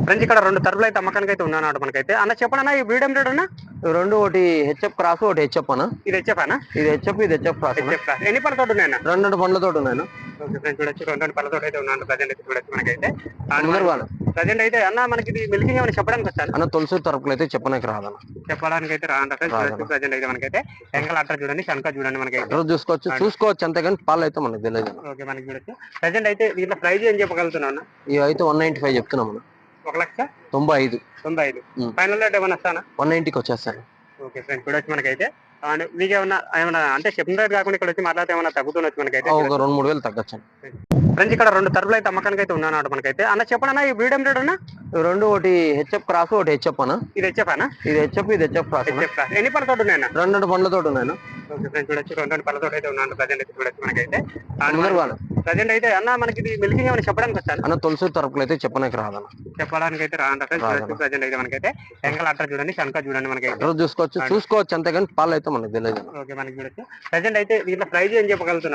Friends ఇక్కడ రెండు తరపులు అయితే అమ్మకానికి అయితే ఉన్నాయన్నమాట మనకైతే. అన్న చెప్పండి అన్న, ఈ బ్రీడ్ ఏం రేట్ అన్న? రెండు, ఒకటి హెచ్ఎఫ్ క్రాస్, ఒకటి హెచ్ఎఫ్ అన్న. ఇది హెచ్ఎఫ్ అన్న? ఇది హెచ్ఎఫ్, ఇది హెచ్ఎఫ్ క్రాస్. ఎన్ని పళ్ళతోటి ఉన్నాయన్న? రెండు పళ్ళతోటి ఉన్నాయన్న. ఓకే ఫ్రెండ్స్ చూడొచ్చు, రెండు పళ్ళతోటి అయితే ఉన్నాను ప్రజెంట్ అయితే చూడొచ్చు మనకైతే. ప్రజెంట్ అయితే అన్న మనకి ఇది మిల్కింగ్ ఏమైనా చెప్పడానికి వచ్చాను అన్న. తులసి తరపులు అయితే చెప్పడానికి రాదన్న, చెప్పడానికి అయితే రాదంట ఫ్రెండ్స్. ప్రజెంట్ అయితే మనకైతే ఎంకల్ అట్ట చూడండి, శంక చూడండి మనకైతే చూసుకోవచ్చు అంతేగాని పాలు అయితే మనకు తెలియదు. ఓకే మనకి చూడొచ్చు. ప్రజెంట్ అయితే దీంట్లో ప్రైజ్ ఏం చెప్పగలుగుతున్నాను? ఇవి అయితే 195 చెప్తున్నాం అన్న. 1,95,000 ఫైనల్ రేట్ ఏమన్నా వస్తానా? 190కి వచ్చేస్తాను. ఓకే ఫ్రెండ్స్ చూడొచ్చు మనకైతే. మీకు ఏమన్నా అంటే చెప్పిన రేట్ కాకుండా ఇక్కడ వచ్చి మాట్లాడితే ఏమన్నా తగ్గుతుండొచ్చు మనకైతే. ఒక 2-3 వేలు తగ్గచ్చు. ఫ్రెండ్స్ ఇక్కడ రెండు తరపులు అయితే అమ్మకానికి అయితే ఉన్నాయన్నమాట మనకైతే. అన్న చెప్పండి అన్న, ఈ బ్రీడ్ ఏం రేట్ అన్న? రెండు, ఒకటి హెచ్ఎఫ్ క్రాస్, ఒకటి హెచ్ఎఫ్ అన్న. ఇది హెచ్ఎఫ్ అన్న? ఇది హెచ్ఎఫ్, ఇది హెచ్ఎఫ్ క్రాస్. ఎన్ని పళ్ళతోటి ఉన్నాయన్న? రెండు పళ్ళతోటి ఉన్నాయన్న. ఓకే ఫ్రెండ్స్ చూడొచ్చు, రెండు పళ్ళతోటి అయితే ఉన్నాను ప్రజెంట్ అయితే చూడొచ్చు మనకైతే. ప్రజెంట్ అయితే అన్న మనకి ఇది మిల్కింగ్ ఏమైనా చెప్పడానికి వచ్చాను అన్న. తులసి తరపులు అయితే చెప్పడానికి రాదన్న, చెప్పడానికి అయితే రాదంట ఫ్రెండ్స్. ప్రజెంట్ అయితే మనకైతే ఎంకల్ అట్ట చూడండి, శంక చూడండి మనకైతే. చూసుకోవచ్చు అంతేగాని పాలు అయితే మనకు తెలియదు. ఓకే మనకి చూడొచ్చు. ప్రజెంట్ అయితే దీంట్లో ప్రైజ్ ఏం చెప్పగలుగుతున్నాను?